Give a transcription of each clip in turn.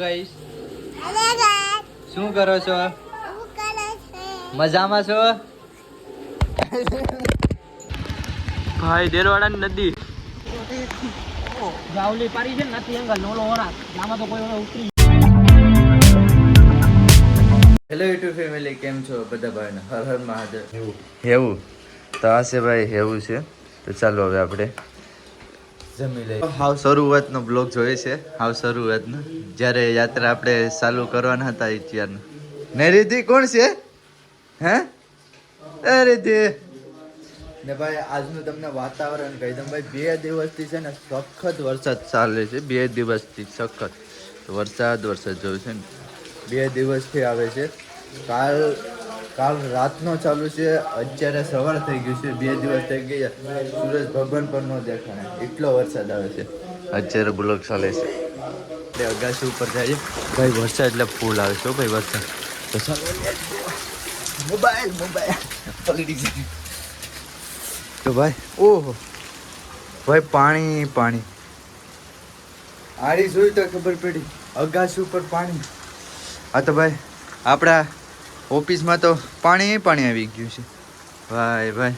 Guys શું કરો છો? મજામાં છો? ભાઈ દેરવાડા નદી જાવલી પારી છે ને નથી અંગલ ઓલો ઓરા આમાં તો કોઈ ઓલો ઉતરી. હેલો યુટ્યુબ ફેમિલી, કેમ છો બધા? ભાઈને હર હર મહાદેવ. હેવું તો આ છે ભાઈ, હેવું છે. તો ચાલો હવે આપણે જમી લઈએ. હાવ શરૂઆતનો બ્લોગ જોઈએ છે, હાવ શરૂઆતનો, જ્યારે યાત્રા આપણે ચાલુ કરવાના હતા એ ત્યારનો. ને રીધિ કોણ છે? હે એ રીધિ ને ભાઈ, આજનું તમને વાતાવરણ કહી દઉં ભાઈ. 2 દિવસથી છે ને સખત વરસાદ ચાલે છે. 2 દિવસથી સખત વરસાદ જોયું છે ને, 2 દિવસથી આવે છે. કાલ રાતનો ચાલુ છે, અત્યારે સવાર થઈ ગયું છે. 2 દિવસ થઈ ગયા, સૂરજ ભગવાન પર ન દેખાણે એટલો વરસાદ આવે છે. અત્યારે બ્લોક ચાલે છે એટલે અગાસી ઉપર જાય ભાઈ. વરસાદ એટલે ફૂલ આવે છે ભાઈ વરસાદ. તો ચાલો મોબાઈલ પલટી જાય તો ભાઈ. ઓહો ભાઈ, પાણી આડી જોઈ તો ખબર પડી, અગાસી ઉપર પાણી. હા તો ભાઈ, આપણા ઓફિસમાં તો પાણી આવી ગયું છે ભાઈ.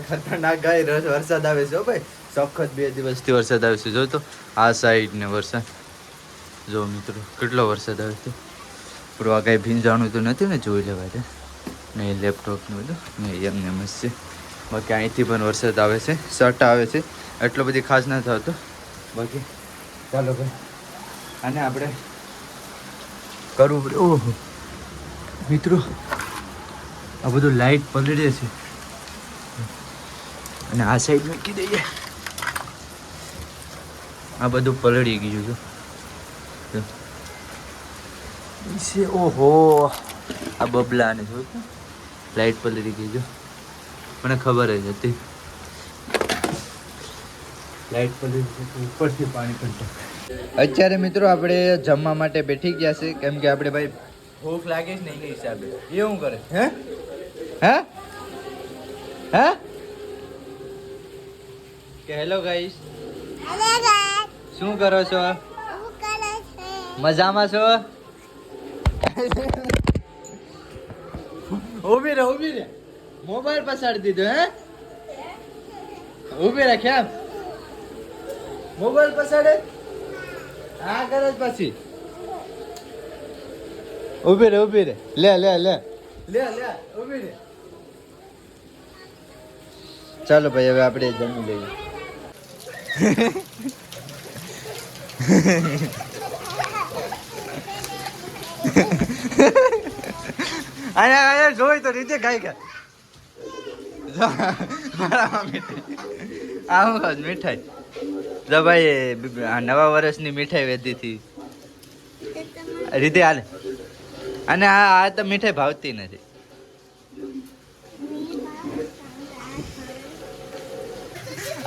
ખતરનાક ગાય વરસાદ આવે છે ભાઈ. સખત 2 દિવસથી વરસાદ આવે છે. જો તો આ સાઈડ ને વરસાદ જો મિત્રો, કેટલો વરસાદ આવે છે. પૂરું આ કાંઈ ભીંજાણું તો નથી ને, જોઈ લેવા દે નહીં. લેપટોપનું બધું નહીં, એમને મસ્ત છે. બાકી અહીંથી પણ વરસાદ આવે છે, શર્ટ આવે છે. એટલો બધી ખાસ ન થતો બાકી. ચાલો ભાઈ, આને આપણે કરવું પડે. ઓહો મિત્રો, આ બધું લાઈટ પલળે છે અને આ સાઈડ મૂકી દઈએ. આ બધું પલળી ગયું છે. ઓહો, આ બબલાને જોયું, લાઈટ પલળી ગઈ. જો મને ખબર જ હતી લાઈટ પલળી ઉપરથી પાણી પણ. અત્યારે મિત્રો આપણે જમવા માટે બેઠી ગયા છે, કેમ કે આપણે ભાઈ ભૂખ લાગે છે ને એના હિસાબે. એ શું કરે? હે હે હે કે હેલો ગાઈસ, શું કરો છો? મજામાં છો? ઊભી રે, મોબાઈલ પસાડી દીધો. હે ઊભી રે, કેમ મોબાઈલ પસાડે? હા કરે જ પછી. ઊભી રે, લે ઊભી રે. ચાલો ભાઈ, હવે આપણે જમી લઈએ. આયા જોઈ તો રીતે ગાય આવું મીઠાઈ. જો ભાઈ, નવા વર્ષની મીઠાઈ વેધી હતી રીતે હાલે. અને આ તો મીઠાઈ ભાવતી નથી.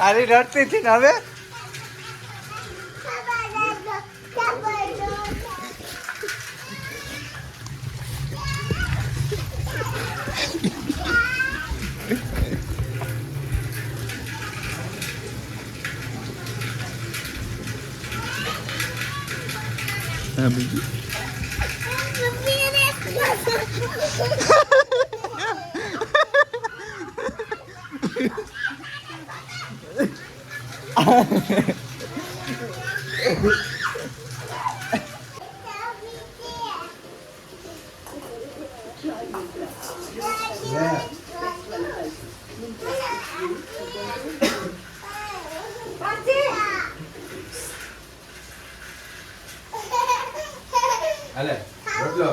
અરે રડતી હતી ને હવે. હાલે રોટલો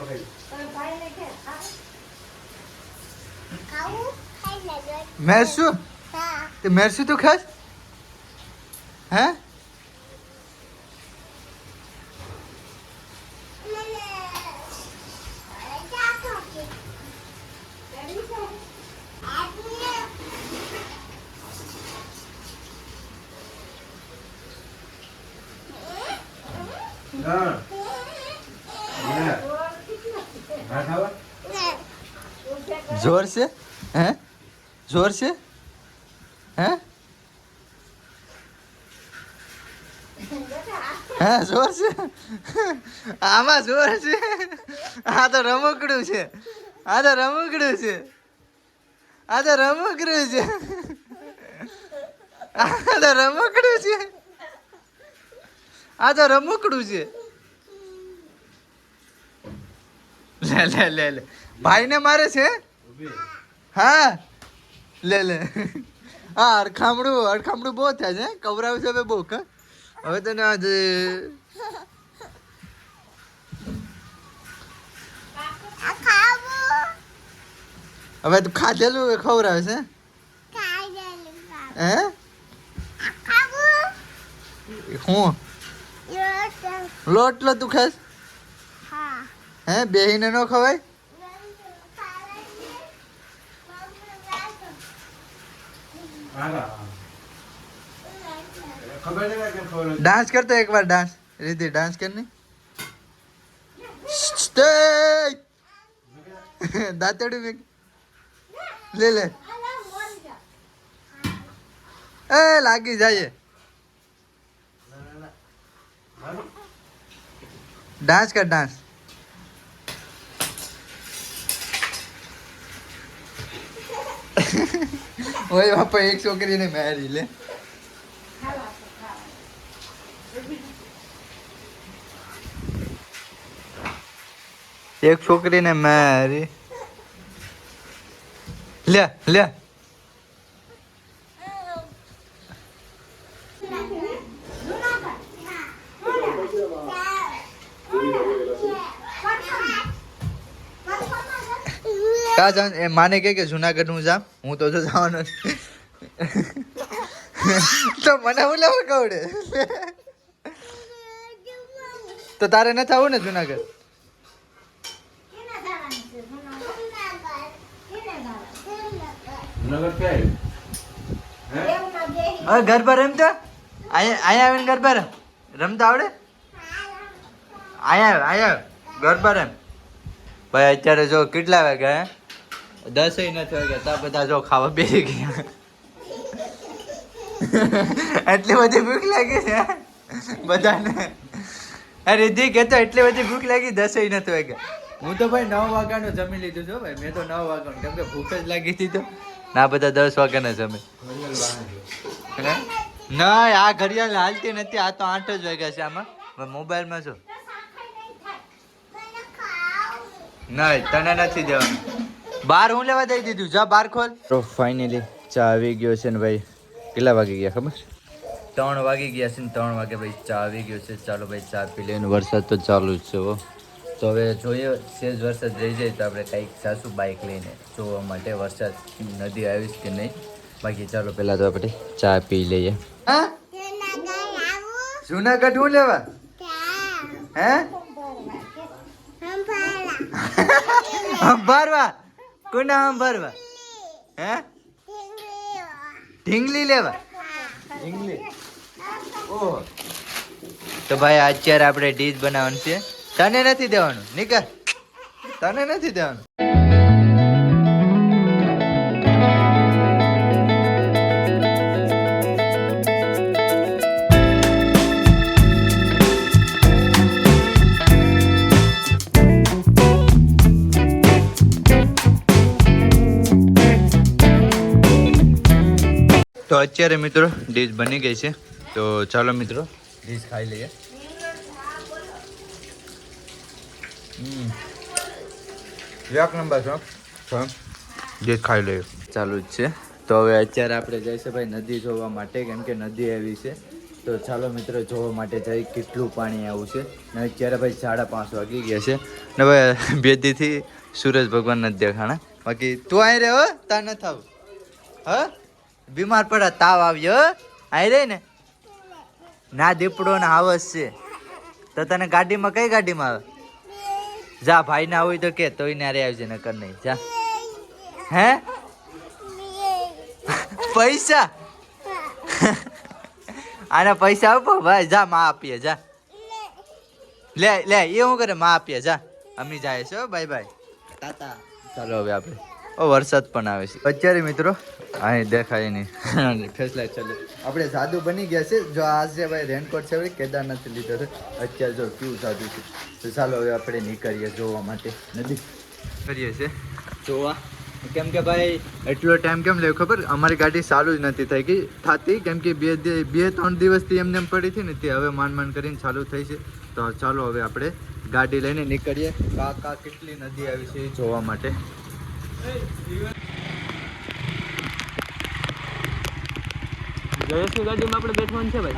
ખાઈ. મેરસુ તે મેરસુ તો ખાસ. હે જોર છે? હે જોર છે? હે હા જોર છે આમાં જોર છે આ તો રમકડું છે આ તો રમકડું છે આ તો રમકડું છે આ તો રમકડું છે આ તો રમકડું છે લે લે લે લે ભાઈને મારે છે હા લે લે હા અડખામડું બહુ થયા છે કવરાવ છે હવે બહુ હવે તને આજે હવે તું ખાધેલું ખવડાવે છે હે હું લોટ તું ખાસ હે બેહીને ન ખવાય डांस करते एक बार डांस रिद्धि डांस करनी दांतड़ी में ले ले ए लागी जाइए डांस कर डांस वही वहाँ पर एक छोकरी ने मारी ले एक छोकरी ने मारी ले ले કા જાન એ માને કે જુનાગઢ હું જામ હું તો જો જવાનો તો મને હું લેવા કવડે તો તારે ન થવું ને જુનાગઢ घर पर रमता आया घर पर रमता आवड़े आया घर पर એમ ભાઈ અત્યારે જો કેટલા વાગ્યા 10 નથી વાગ્યા તા બધા જો ખાવા બેસી ગયા એટલી બધી ભૂખ લાગી છે બધાને અરે રિદ્ધિ કહેતો એટલી બધી ભૂખ લાગી 10 નથી વાગ્યા હું તો ભાઈ 9 વાગ્યાનો જમી લીધું છું ભાઈ મેં તો 9 વાગ્યાનો કેમ કે ભૂખ જ લાગી હતી તો ના બધા 10 વાગ્યાના જમે ના આ ઘડિયાળ હાલતી નથી આ તો 8 જ વાગ્યા છે આમાં મોબાઈલમાં છો નહીં તને નથી દેવાનું બાર હું લેવા દઈ દીધું જા બાર ખોલ તો ફાઇનલી ચા આવી ગયો છે ને ભાઈ કેટલા વાગી ગયા ખબર 3 વાગી ગયા છે ને 3 વાગે ભાઈ ચા આવી ગયો છે ચાલો ભાઈ ચા પી લઈને વરસાદ તો ચાલુ જ છે તો હવે જોઈએ સેજ વરસાદ રહી જાય તો આપણે કંઈક સાસુ બાઇક લઈને જોવા માટે વરસાદ નદી આવીશ કે નહીં બાકી ચાલો પહેલા તો આપણે ચા પી લઈએ હા જુનાગઢ હું લેવા હે ભરવા કોના ભરવા હે ઢીંગલી લેવા ઢીંગલી ઓહ તો ભાઈ અત્યારે આપણે ડીશ બનાવવાનું છે તને નથી દેવાનું નીકળ તને નથી દેવાનું તો અત્યારે મિત્રો ડીશ બની ગઈ છે તો ચાલો મિત્રો ડીશ ખાઈ લઈએ એક નંબર છો ડીશ ખાઈ લઈએ ચાલુ જ છે તો હવે અત્યારે આપણે જઈશું ભાઈ નદી જોવા માટે કેમ કે નદી આવી છે તો ચાલો મિત્રો જોવા માટે જઈ કેટલું પાણી આવું છે ને અત્યારે ભાઈ 5:30 વાગી ગયા છે ને ભાઈ બેદીથી સૂરજ ભગવાન નથી દેખાણા બાકી તું અહીં રહે હો તાર ન થાવ હા બીમાર પડે તાવ આવ્યો અહીં રહી ને ના દીપડો ને આવસ છે તો તને ગાડીમાં કઈ ગાડીમાં આવે જા ભાઈ ના હોય તો કે તોય ના રે આવજે નકર નહીં જા હે પૈસા આના પૈસા આપો ભાઈ જા માં આપીએ જા લે લે એ હું કરે માં આપીએ જા અમી જાય છે બાય બાય તાતા ચાલો હવે આપણે વરસાદ પણ આવે છે અત્યારે મિત્રો અહીં દેખાય નહીં ફેસલાઇટ ચાલે આપણે સાદું બની ગયા છે જો આ છે ભાઈ રેનકોટ છે ભાઈ કેદારનાથ લીધો છે અત્યારે જો કેવું સાદું છે તો ચાલો હવે આપણે નીકળીએ જોવા માટે નદી કરીએ છીએ જોવા કેમ કે ભાઈ એટલો ટાઈમ કેમ લેવો ખબર અમારી ગાડી ચાલુ જ નથી થઈ ગઈ થતી કેમ કે બે 3 દિવસથી એમને એમ પડી હતી ને તે હવે માંડ કરીને ચાલુ થઈ છે તો ચાલો હવે આપણે ગાડી લઈને નીકળીએ કાકા કેટલી નદી આવી છે એ જોવા માટે જયેશની ગાડીમાં આપણે બેઠવાનું છે ભાઈ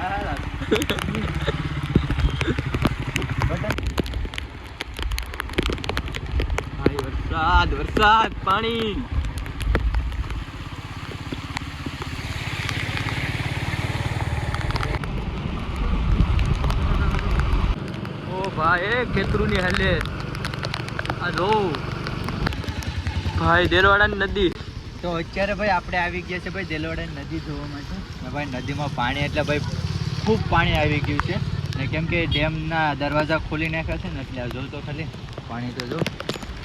ભાઈ વરસાદ વરસાદ પાણી ઓ ભાઈ ખેતરુની હાલે આ જો ભાઈ દેરવાડાની નદી તો અત્યારે ભાઈ આપણે આવી ગયા છે ભાઈ દેલવાડાની નદી જોવા માટે ને ભાઈ નદીમાં પાણી એટલે ભાઈ ખૂબ પાણી આવી ગયું છે ને કેમ કે ડેમના દરવાજા ખોલી નાખ્યા છે ને એટલે જો તો ખાલી પાણી તો જો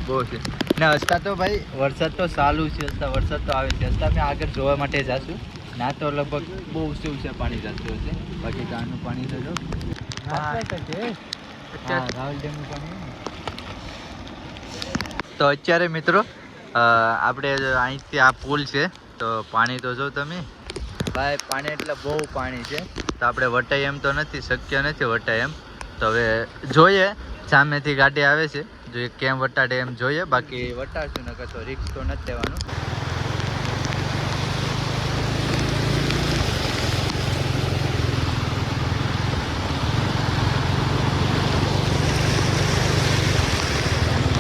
બહુ છે ને હસતા તો ભાઈ વરસાદ તો ચાલુ છે હસતા વરસાદ તો આવે છે હસતા અમે આગળ જોવા માટે જઈશું ના તો લગભગ બહુ ઊંચે ઊંચે પાણી જતું હશે બાકી ગામનું પાણી તો જો રાવલ ડેમનું પાણી તો અત્યારે મિત્રો આપણે અહીંથી આ પુલ છે તો પાણી તો જો તમે ભાઈ પાણી એટલે બહુ પાણી છે તો આપણે વટાય એમ તો નથી શક્ય નથી વટાય એમ તો હવે જોઈએ સામેથી ગાડી આવે છે જો કેમ વટાડે એમ જોઈએ બાકી વટાડશું નકર તો રિક્સ તો નથી લેવાનું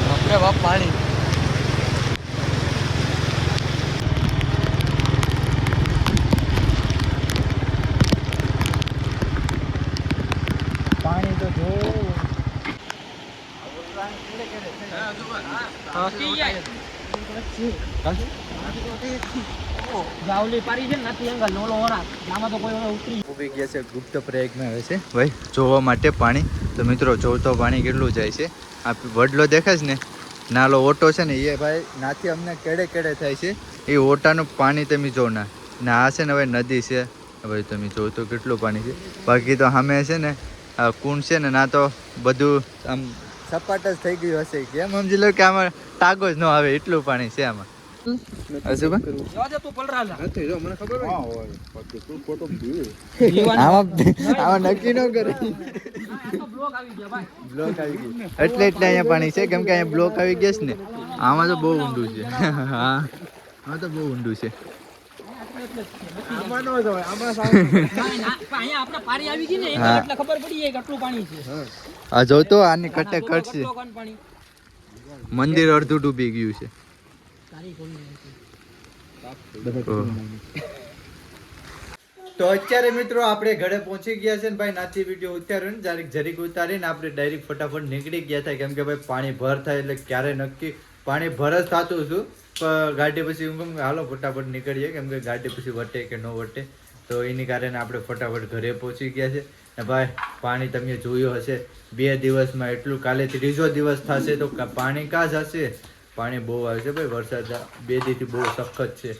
બાપરે બાપ પાણી પાણી તો જો જાવલી પારી છે ને નથી એંગલ નોલો ઓરા આમાં તો કોઈ ઉતરી ઉભી ગયા છે ગુપ્ત પ્રયાગમાં આવે છે ભાઈ જોવા માટે પાણી તો મિત્રો જોતો પાણી કેટલું જાય છે આ વડલો દેખાય છે ને નાલો ઓટો છે ને એ ભાઈ નાથી અમને કેડે કેડે થાય છે એ ઓટાનું પાણી તમે જો ના આ છે ને ભાઈ નદી છે ભાઈ તમે જો તો કેટલું પાણી છે બાકી તો સામે છે ને આ કુંડ છે ને ના તો બધું આમ સપાટ જ થઈ ગયું હશે કેમ સમજી લો કે આમાં ટાગો જ ન આવે એટલું પાણી છે આમાં આમાં નક્કી ન કરે બ્લોક આવી ગયું એટલે અહીંયા પાણી છે કેમ કે અહીંયા બ્લોક આવી ગયા છે ને આમાં તો બહુ ઊંડું છે હા આમાં તો બહુ ઊંડું છે આ જોતો આની કટે કટશે મંદિર અડધું ડૂબી ગયું છે તો અત્યારે મિત્રો આપણે ઘરે પહોંચી ગયા છે ને ભાઈ નાથી વિડીયો ઉતાર્યો ને જરીક ઉતારીને આપણે ડાયરેક્ટ ફટાફટ નીકળી ગયા હતા કેમ કે ભાઈ પાણી ભર થાય એટલે ક્યારે નક્કી પાણી ભર જ થતું હતું પણ ગાડી પછી હું હાલો ફટાફટ નીકળીએ કેમ કે ગાડી પછી વટે કે ન વટે તો એની કારણે આપણે ફટાફટ ઘરે પહોંચી ગયા છે ને ભાઈ પાણી તમે જોયું હશે 2 દિવસમાં એટલું કાલે ત્રીજો દિવસ થશે તો પાણી કાં જશે પાણી બહુ આવે છે ભાઈ વરસાદ 2 દીથી બહુ સખત છે